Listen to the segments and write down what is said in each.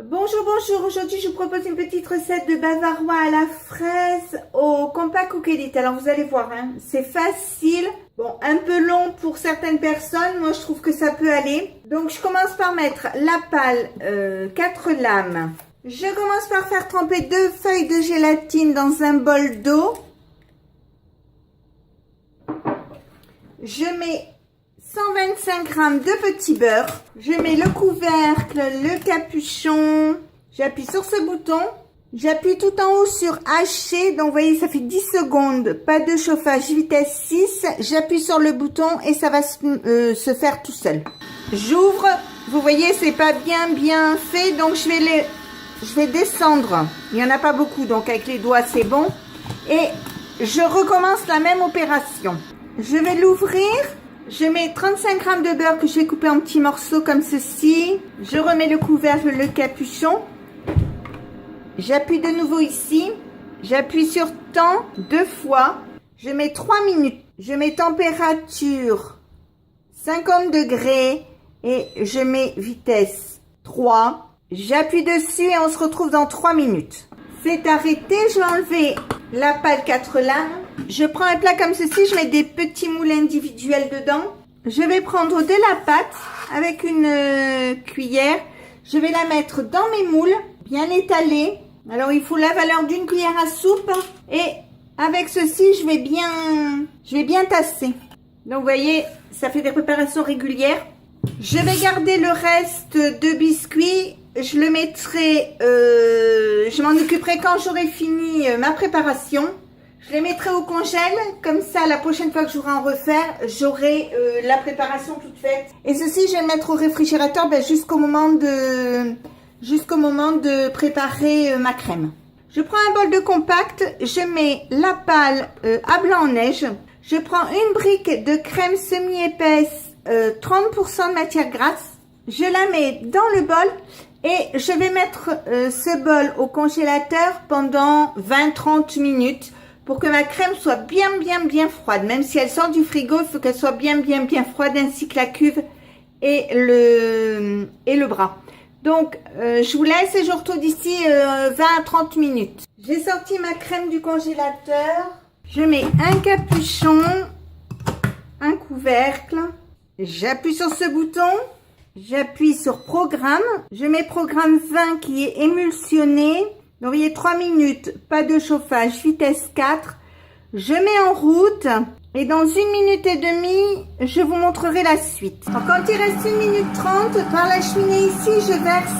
Bonjour, bonjour. Aujourd'hui, je vous propose une petite recette de bavarois à la fraise au compact cook edit. Alors, vous allez voir, hein, c'est facile. Bon, un peu long pour certaines personnes. Moi, je trouve que ça peut aller. Donc, je commence par mettre la pâle 4 lames. Je commence par faire tremper 2 feuilles de gélatine dans un bol d'eau. Je mets 125 g de petit beurre. Je mets le couvercle, le capuchon. J'appuie sur ce bouton. J'appuie tout en haut sur hacher. Donc, vous voyez, ça fait 10 secondes. Pas de chauffage, vitesse 6. J'appuie sur le bouton et ça va se faire tout seul. J'ouvre. Vous voyez, c'est pas bien fait. Donc, je vais descendre. Il n'y en a pas beaucoup. Donc, avec les doigts, c'est bon. Et je recommence la même opération. Je vais l'ouvrir. Je mets 35 g de beurre que j'ai coupé en petits morceaux comme ceci. Je remets le couvercle, le capuchon. J'appuie de nouveau ici. J'appuie sur temps 2 fois. Je mets 3 minutes. Je mets température 50 degrés et je mets vitesse 3. J'appuie dessus et on se retrouve dans 3 minutes. C'est arrêté. Je vais enlever la pâle 4 lames. Je prends un plat comme ceci, je mets des petits moules individuels dedans. Je vais prendre de la pâte avec une cuillère. Je vais la mettre dans mes moules, bien étalée. Alors, il faut la valeur d'une cuillère à soupe. Et avec ceci, je vais bien tasser. Donc, vous voyez, ça fait des préparations régulières. Je vais garder le reste de biscuits. Je le mettrai, je m'en occuperai quand j'aurai fini ma préparation. Je les mettrai au congèle, comme ça la prochaine fois que j'aurai à en refaire, j'aurai la préparation toute faite. Et ceci, je vais le mettre au réfrigérateur jusqu'au moment de préparer ma crème. Je prends un bol de compact, je mets la pâle à blanc en neige. Je prends une brique de crème semi-épaisse, 30% de matière grasse. Je la mets dans le bol et je vais mettre ce bol au congélateur pendant 20-30 minutes. Pour que ma crème soit bien froide. Même si elle sort du frigo, il faut qu'elle soit bien froide, ainsi que la cuve et le bras. Donc, je vous laisse et je vous retrouve d'ici 20 à 30 minutes. J'ai sorti ma crème du congélateur. Je mets un capuchon, un couvercle. J'appuie sur ce bouton. J'appuie sur programme. Je mets programme 20 qui est émulsionné. Donc, vous voyez, 3 minutes, pas de chauffage, vitesse 4. Je mets en route et dans 1 minute et demie, je vous montrerai la suite. Alors, quand il reste 1 minute 30, par la cheminée ici, je verse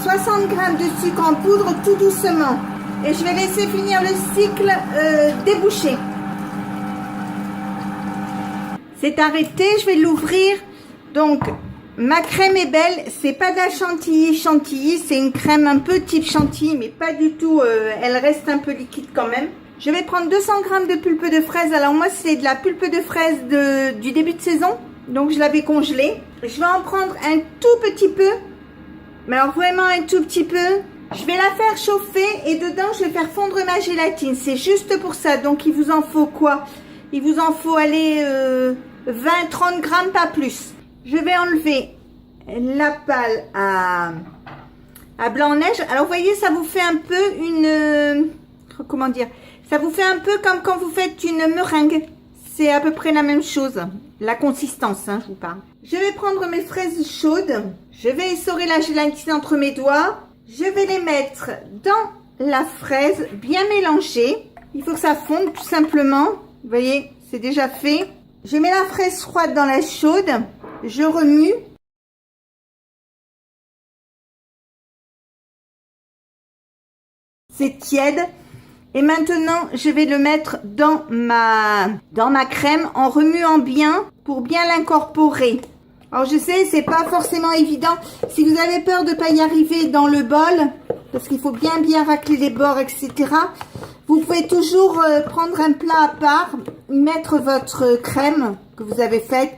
60 g de sucre en poudre tout doucement. Et je vais laisser finir le cycle débouché. C'est arrêté, je vais l'ouvrir. Donc, ma crème est belle, c'est pas de la chantilly, c'est une crème un peu type chantilly, mais pas du tout, elle reste un peu liquide quand même. Je vais prendre 200 g de pulpe de fraise, alors moi c'est de la pulpe de fraise du début de saison, donc je l'avais congelée. Je vais en prendre un tout petit peu, mais alors vraiment un tout petit peu. Je vais la faire chauffer et dedans je vais faire fondre ma gélatine, c'est juste pour ça, donc il vous en faut quoi? Il vous en faut aller 20-30 g, pas plus. Je vais enlever la pâle à blanc neige. Alors, vous voyez, ça vous fait un peu comment dire? Ça vous fait un peu comme quand vous faites une meringue. C'est à peu près la même chose. La consistance, hein, je vous parle. Je vais prendre mes fraises chaudes. Je vais essorer la gélatine entre mes doigts. Je vais les mettre dans la fraise, bien mélangée. Il faut que ça fonde, tout simplement. Vous voyez, c'est déjà fait. Je mets la fraise froide dans la chaude. Je remue. C'est tiède. Et maintenant, je vais le mettre dans ma crème en remuant bien pour bien l'incorporer. Alors, je sais, c'est pas forcément évident. Si vous avez peur de pas y arriver dans le bol, parce qu'il faut bien racler les bords, etc., vous pouvez toujours prendre un plat à part, y mettre votre crème que vous avez faite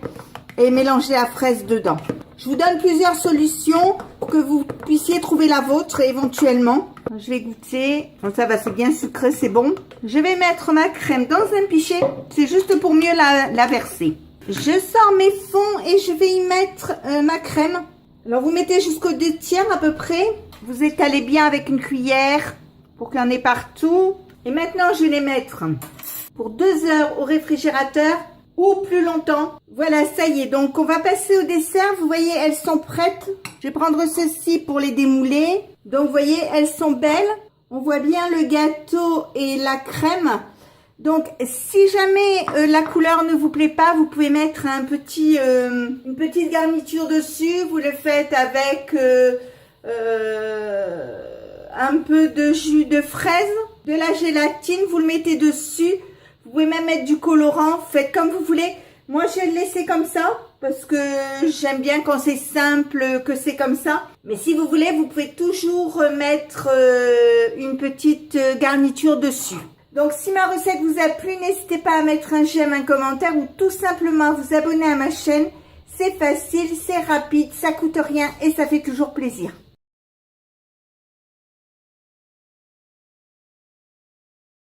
et mélanger la fraise dedans. Je vous donne plusieurs solutions pour que vous puissiez trouver la vôtre éventuellement. Je vais goûter. Donc ça va, c'est bien sucré, c'est bon. Je vais mettre ma crème dans un pichet. C'est juste pour mieux la verser. Je sors mes fonds et je vais y mettre ma crème. Alors vous mettez jusqu'au 2 tiers à peu près. Vous étalez bien avec une cuillère pour qu'il y en ait partout. Et maintenant, je vais les mettre pour 2 heures au réfrigérateur ou plus longtemps. Voilà, ça y est. Donc, on va passer au dessert. Vous voyez, elles sont prêtes. Je vais prendre ceci pour les démouler. Donc, vous voyez, elles sont belles. On voit bien le gâteau et la crème. Donc, si jamais la couleur ne vous plaît pas, vous pouvez mettre une petite garniture dessus. Vous le faites avec un peu de jus de fraise, de la gélatine. Vous le mettez dessus. Vous pouvez même mettre du colorant. Faites comme vous voulez. Moi, je vais le laisser comme ça parce que j'aime bien quand c'est simple, que c'est comme ça. Mais si vous voulez, vous pouvez toujours mettre une petite garniture dessus. Donc, si ma recette vous a plu, n'hésitez pas à mettre un j'aime, un commentaire ou tout simplement à vous abonner à ma chaîne. C'est facile, c'est rapide, ça coûte rien et ça fait toujours plaisir.